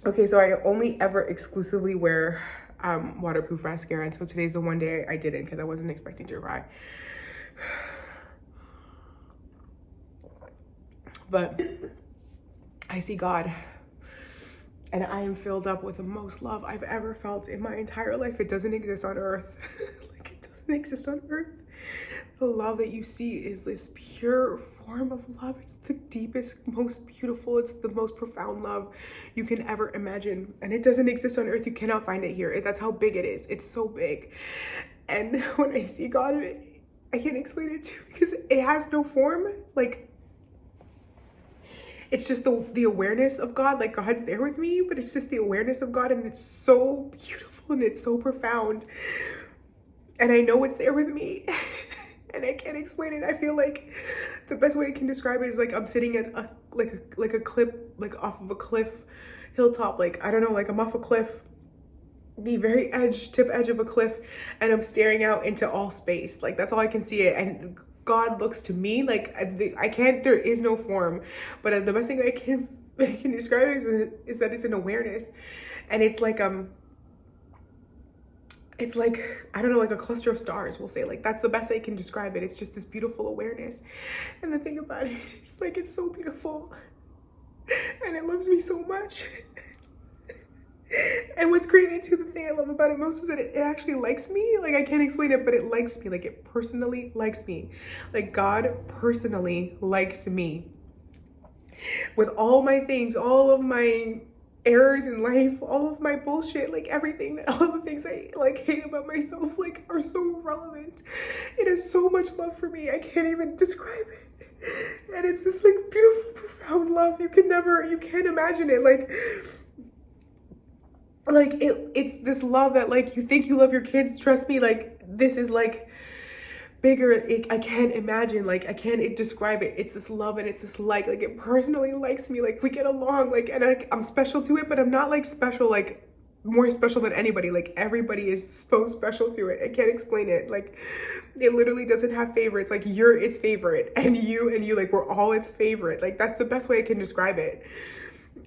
Okay, so I only ever exclusively wear waterproof mascara, and so today's the one day I didn't because I wasn't expecting to cry. But I see God, and I am filled up with the most love I've ever felt in my entire life. It doesn't exist on earth. Like, it doesn't exist on earth. The love that you see is this pure form of love. It's the deepest, most beautiful, it's the most profound love you can ever imagine. And it doesn't exist on earth. You cannot find it here. That's how big it is. It's so big. And when I see God, I can't explain it to you because it has no form. Like, it's just the awareness of God. Like, God's there with me, but it's just the awareness of God, and it's so beautiful and it's so profound. And I know it's there with me. And I can't explain it. I feel like the best way I can describe it is like I'm sitting at a cliff, like off of a cliff hilltop. Like, I don't know, like I'm off a cliff, the very tip edge of a cliff, and I'm staring out into all space. Like, that's all I can see it. And God looks to me like I can't, there is no form, but the best thing I can describe it is that it's an awareness. And it's like, I don't know, like a cluster of stars, we'll say. Like, that's the best I can describe it. It's just this beautiful awareness. And the thing about it is, like, it's so beautiful. And it loves me so much. And what's crazy too, the thing I love about it most is that it actually likes me. Like, I can't explain it, but it likes me. Like, it personally likes me. Like, God personally likes me. With all my things, all of my errors in life, all of my bullshit, like everything, all the things I like hate about myself, like, are so relevant. It has so much love for me. I can't even describe it. And it's this like beautiful, profound love. You can't imagine it. It's this love that, like, you think you love your kids. Trust me, like, this is like bigger. I can't imagine, like, I can't describe it. It's this love, and it's this like it personally likes me. Like, we get along, like, and I'm special to it, but I'm not like special, like more special than anybody. Like, everybody is so special to it. I can't explain it. Like, it literally doesn't have favorites. Like, you're its favorite, and you, like, we're all its favorite. Like, that's the best way I can describe it.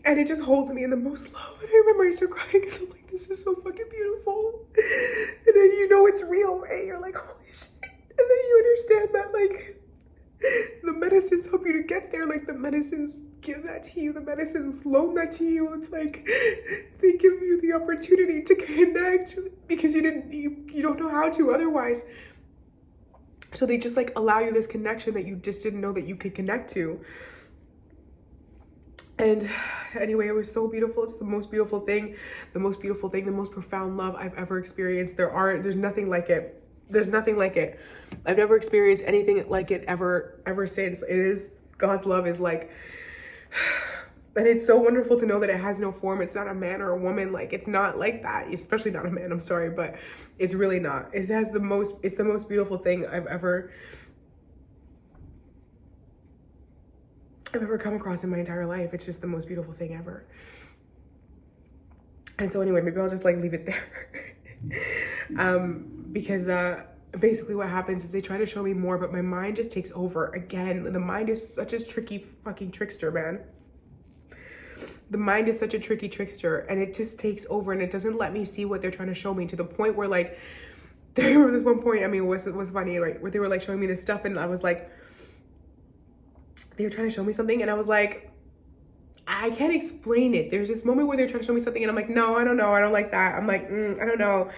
And it just holds me in the most love. And I remember I started crying because I'm like, this is so fucking beautiful. And then you know it's real, right? You're like, holy shit. And then you understand that, like, the medicines help you to get there. Like, the medicines give that to you. The medicines loan that to you. It's like they give you the opportunity to connect because you don't know how to otherwise. So they just like allow you this connection that you just didn't know that you could connect to. And anyway, it was so beautiful. It's the most beautiful thing, the most profound love I've ever experienced. There's nothing like it. There's nothing like it. I've never experienced anything like it ever since. God's love is like, and it's so wonderful to know that it has no form. It's not a man or a woman. Like, it's not like that, especially not a man. I'm sorry, but it's really not. It's the most beautiful thing I've ever come across in my entire life. It's just the most beautiful thing ever. And so anyway, maybe I'll just like leave it there. Because basically what happens is they try to show me more, but my mind just takes over again. The mind is such a tricky fucking trickster, man. The mind is such a tricky trickster, and it just takes over, and it doesn't let me see what they're trying to show me, to the point where, like, there was this one point, I mean, what's funny, right, where they were like showing me this stuff, and I was like, they were trying to show me something, and I was like, I can't explain it. There's this moment where they're trying to show me something, and I'm like, no, I don't know, I don't like that. I'm like, I don't know.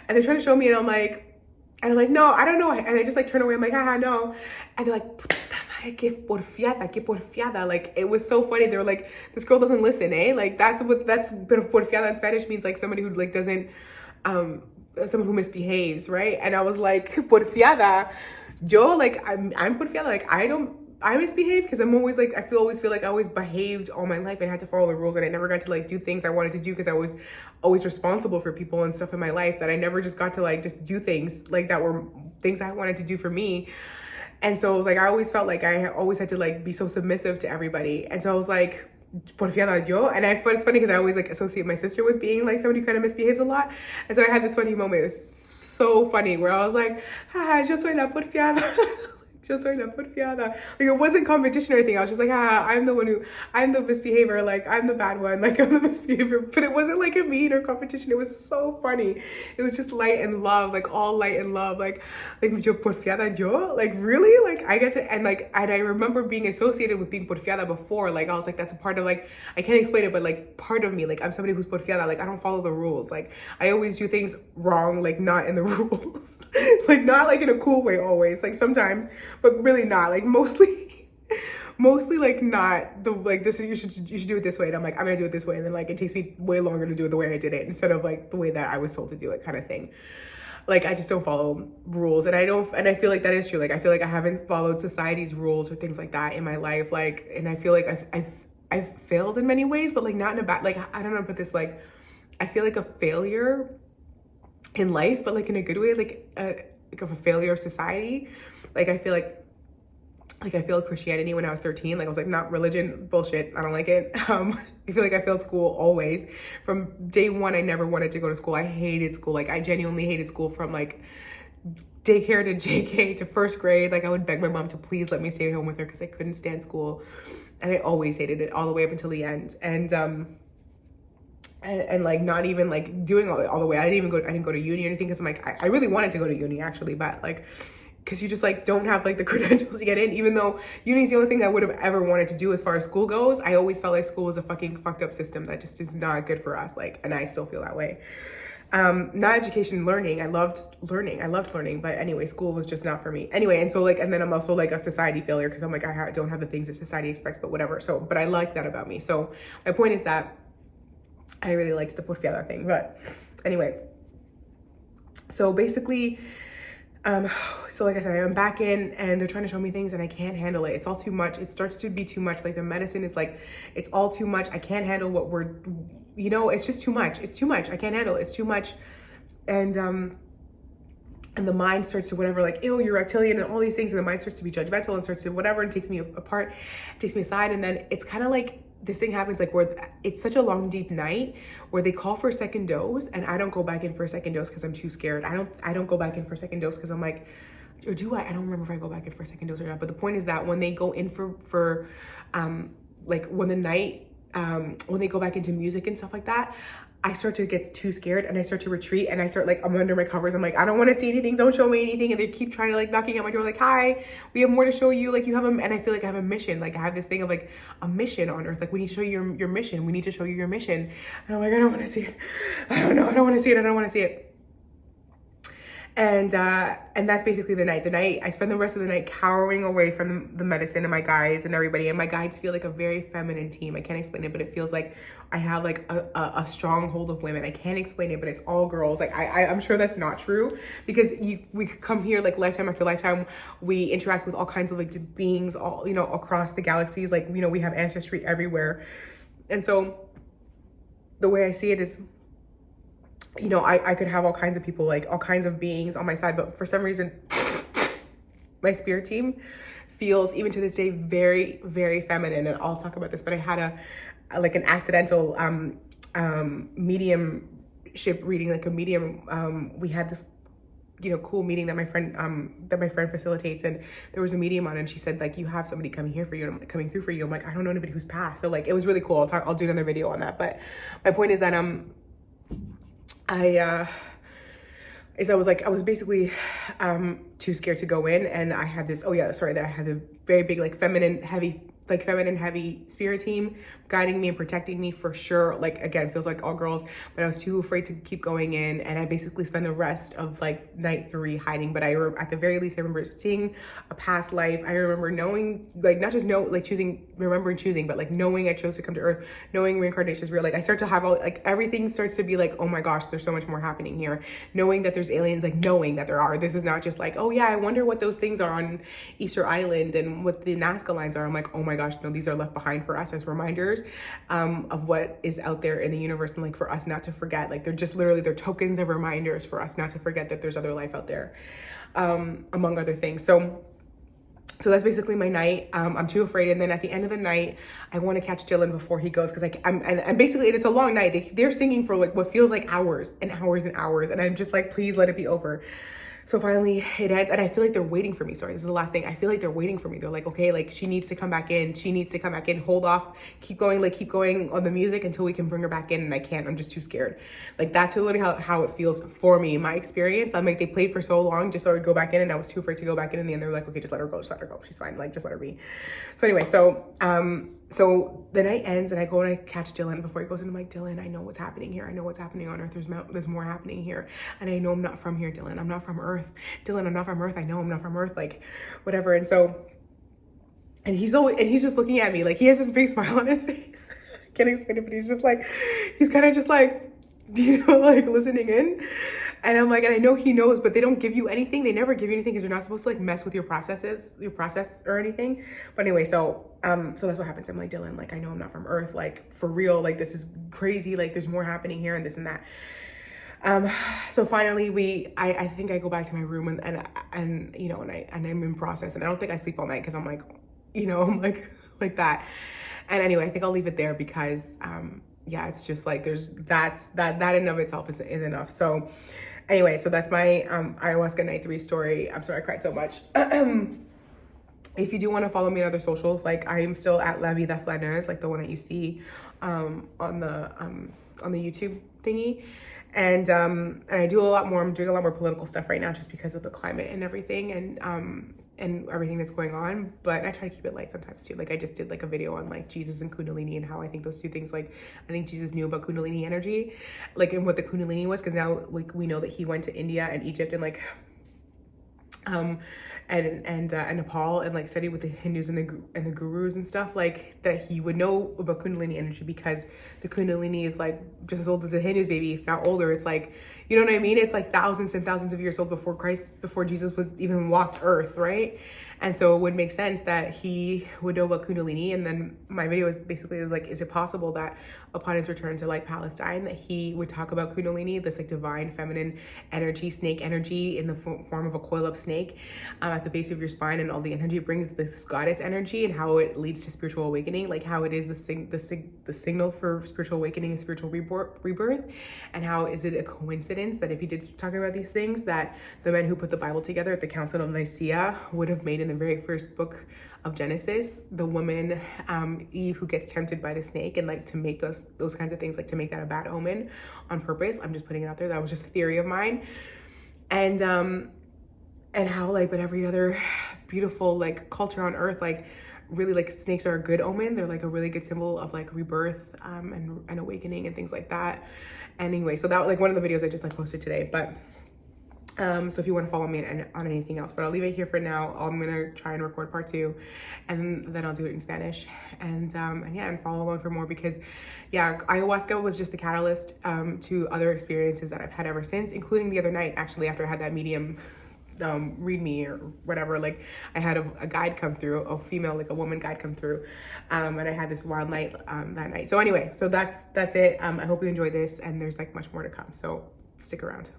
And they're trying to show me, and I'm like, no, I don't know. And I just like turn away. I'm like, haha, no. And they're like, puta madre, que porfiada. Like, it was so funny. They were like, this girl doesn't listen, eh? Like, that's porfiada in Spanish means like somebody who like doesn't, someone who misbehaves, right? And I was like, porfiada. Yo, like, I'm porfiada. Like, I misbehave because I'm always like, I always feel like I always behaved all my life and had to follow the rules, and I never got to like do things I wanted to do because I was always responsible for people and stuff in my life, that I never just got to like just do things like that were things I wanted to do for me. And so it was like, I always felt like I always had to like be so submissive to everybody. And so I was like, porfiada yo. And it's funny because I always like associate my sister with being like somebody who kind of misbehaves a lot. And so I had this funny moment. It was so funny where I was like, haha, yo soy la porfiada. Yo soy la porfiada. Like, it wasn't competition or anything. I was just like, I'm the misbehavior. Like, I'm the bad one. Like, I'm the misbehavior. But it wasn't like a mean or competition. It was so funny. It was just light and love, like all light and love. Like yo porfiada yo. Like, really? Like, I get to, and I remember being associated with being porfiada before. Like, I was like, that's a part of, like, I can't explain it, but like part of me, like, I'm somebody who's porfiada. Like, I don't follow the rules. Like, I always do things wrong, like not in the rules. Like, not like in a cool way always. Like, sometimes, but really not. Like, mostly like not the, like, this is, you should do it this way, and I'm like, I'm gonna do it this way, and then like it takes me way longer to do it the way I did it instead of like the way that I was told to do it, kind of thing. Like, I just don't follow rules, and I feel like that is true. Like, I feel like I haven't followed society's rules or things like that in my life. Like, and I feel like I've failed in many ways, but like not in a bad, like, I don't know how to put this, like, I feel like a failure in life, but like in a good way, like of a failure of society. Like, I feel like I failed Christianity when I was 13. Like, I was like, not religion, bullshit, I don't like it. I feel like I failed school always. From day one, I never wanted to go to school. I hated school. Like, I genuinely hated school from like daycare to JK to first grade. Like, I would beg my mom to please let me stay home with her because I couldn't stand school. And I always hated it all the way up until the end. And like not even like doing all the way. I didn't go to uni or anything because I'm like, I really wanted to go to uni actually, but like, because you just like don't have like the credentials to get in, even though uni is the only thing I would have ever wanted to do as far as school goes. I always felt like school was a fucking fucked up system that just is not good for us. Like, and I still feel that way. Not education, learning. I loved learning, but anyway, school was just not for me. Anyway, and so like, and then I'm also like a society failure because I'm like, don't have the things that society expects, but whatever. So, but I like that about me. So my point is that I really liked the porfiada thing, but anyway. So basically, so like I said, I'm back in and they're trying to show me things and I can't handle it. It's all too much. It starts to be too much. Like, the medicine is like, it's all too much. I can't handle what we're, you know, it's just too much. It's too much. I can't handle it. It's too much. And the mind starts to whatever, like, ew, you're reptilian and all these things. And the mind starts to be judgmental and starts to whatever and takes me apart, takes me aside. And then it's kind of like, this thing happens like where it's such a long, deep night where they call for a second dose and I don't go back in for a second dose because I'm too scared. I don't go back in for a second dose because I'm like, or do I? I don't remember if I go back in for a second dose or not. But the point is that when they go in for like when the night, when they go back into music and stuff like that, I start to get too scared and I start to retreat and I start like, I'm under my covers. I'm like, I don't want to see anything. Don't show me anything. And they keep trying to like knocking at my door like, hi, we have more to show you. Like, you have and I feel like I have a mission. Like, I have this thing of like a mission on earth. Like, we need to show you your mission. We need to show you your mission. And I'm like, I don't want to see it. I don't know. I don't want to see it. I don't want to see it. And that's basically the night. I spend the rest of the night cowering away from the medicine and my guides and everybody. And my guides feel like a very feminine team. I can't explain it, but it feels like I have like a stronghold of women. I can't explain it, but it's all girls. Like, I'm sure that's not true because we come here like lifetime after lifetime. We interact with all kinds of like beings all, you know, across the galaxies. Like, you know, we have ancestry everywhere. And so the way I see it is, you know, I could have all kinds of people, like all kinds of beings on my side, but for some reason, my spirit team feels, even to this day, very, very feminine. And I'll talk about this, but I had an accidental mediumship reading, like a medium. We had this, you know, cool meeting that my friend facilitates, and there was a medium on, and she said like, you have somebody coming here for you, and I'm coming through for you. I'm like, I don't know anybody who's passed. So like, it was really cool. I'll do another video on that. But my point is that I was basically too scared to go in, and I had this, that I had a very big like feminine heavy spirit team guiding me and protecting me for sure. Like, again, feels like all girls, but I was too afraid to keep going in, and I basically spent the rest of like night 3 hiding. But at the very least, I remember seeing a past life. I remember knowing, like, not just remembering choosing, but like knowing I chose to come to Earth, knowing reincarnation is real. Like, I start to have all, like, everything starts to be like, oh my gosh, there's so much more happening here. Knowing that there's aliens, like knowing that there are. This is not just like, oh yeah, I wonder what those things are on Easter Island and what the Nazca lines are. I'm like, oh my gosh, no, these are left behind for us as reminders of what is out there in the universe, and like for us not to forget. Like, they're just literally, they're tokens of reminders for us not to forget that there's other life out there, among other things. So that's basically my night. I'm too afraid. And then at the end of the night, I want to catch Dylan before he goes. Cause I'm basically, it's a long night. They're singing for like what feels like hours and hours and hours. And I'm just like, please let it be over. So finally it ends, and I feel like they're waiting for me. Sorry, this is the last thing. I feel like they're waiting for me. They're like, okay, like she needs to come back in. She needs to come back in. Hold off, keep going, like keep going on the music until we can bring her back in. And I can't. I'm just too scared. Like that's literally how it feels for me. My experience. I'm like they played for so long just so I would go back in, and I was too afraid to go back in. The end, they were like, okay, just let her go. Just let her go. She's fine. Like just let her be. So anyway, so the night ends and I go and I catch Dylan before he goes in. I'm like, Dylan, I know what's happening here. I know what's happening on Earth. There's more happening here. And I know I'm not from here, Dylan. I'm not from Earth. Dylan, I'm not from Earth. I know I'm not from Earth. Like, whatever. And so, and he's just looking at me. Like, he has this big smile on his face. I can't explain it, but he's just like, he's kind of just like, like listening in. And I'm like, and I know he knows, but they don't give you anything. They never give you anything because you're not supposed to like mess with your process or anything. But anyway, so that's what happens. I'm like, Dylan, like, I know I'm not from Earth, like for real, like this is crazy. Like there's more happening here and this and that. So finally I think I go back to my room and you know, and I'm in process, and I don't think I sleep all night because I'm like, you know, I'm like that. And anyway, I think I'll leave it there because, yeah, it's just like that in of itself is enough. So anyway, so that's my ayahuasca night 3 story. I'm sorry I cried so much. If you do want to follow me on other socials, like I'm still at La Vida Flaneuse, like the one that you see on the YouTube thingy. And I do a lot more. I'm doing a lot more political stuff right now just because of the climate and everything, and everything that's going on. But I try to keep it light sometimes too. Like I just did like a video on like Jesus and Kundalini and how I think those two things, like I think Jesus knew about Kundalini energy, like and what the Kundalini was, because now like we know that he went to India and Egypt and like and Nepal and like studied with the Hindus and the gurus and stuff, like that he would know about Kundalini energy because the Kundalini is like just as old as the Hindus, baby, if not older. It's like, you know what I mean? It's like thousands and thousands of years old before Jesus was even walked Earth, right? And so it would make sense that he would know about Kundalini. And then my video is basically like, is it possible that upon his return to like Palestine, that he would talk about Kundalini, this like divine feminine energy, snake energy in the form of a coil up snake at the base of your spine, and all the energy it brings, this goddess energy, and how it leads to spiritual awakening, like how it is the signal for spiritual awakening and spiritual rebirth, and how is it a coincidence that if he did talk about these things, that the men who put the Bible together at the Council of Nicaea would have made in the very first book of Genesis, the woman Eve, who gets tempted by the snake and like to make those kinds of things, like to make that a bad omen on purpose. I'm just putting it out there. That was just a theory of mine. And how like, but every other beautiful like culture on earth, like really like snakes are a good omen. They're like a really good symbol of like rebirth and awakening and things like that. Anyway, so that was like one of the videos I just like posted today. But so if you want to follow me on anything else, but I'll leave it here for now. I'm gonna try and record part 2, and then I'll do it in Spanish, and yeah, and follow along for more, because yeah, ayahuasca was just the catalyst to other experiences that I've had ever since, including the other night, actually, after I had that medium read me or whatever. Like I had a guide come through, a female, like a woman guide come through, and I had this wild night that night. So anyway, so that's it. I hope you enjoyed this, and there's like much more to come, so stick around.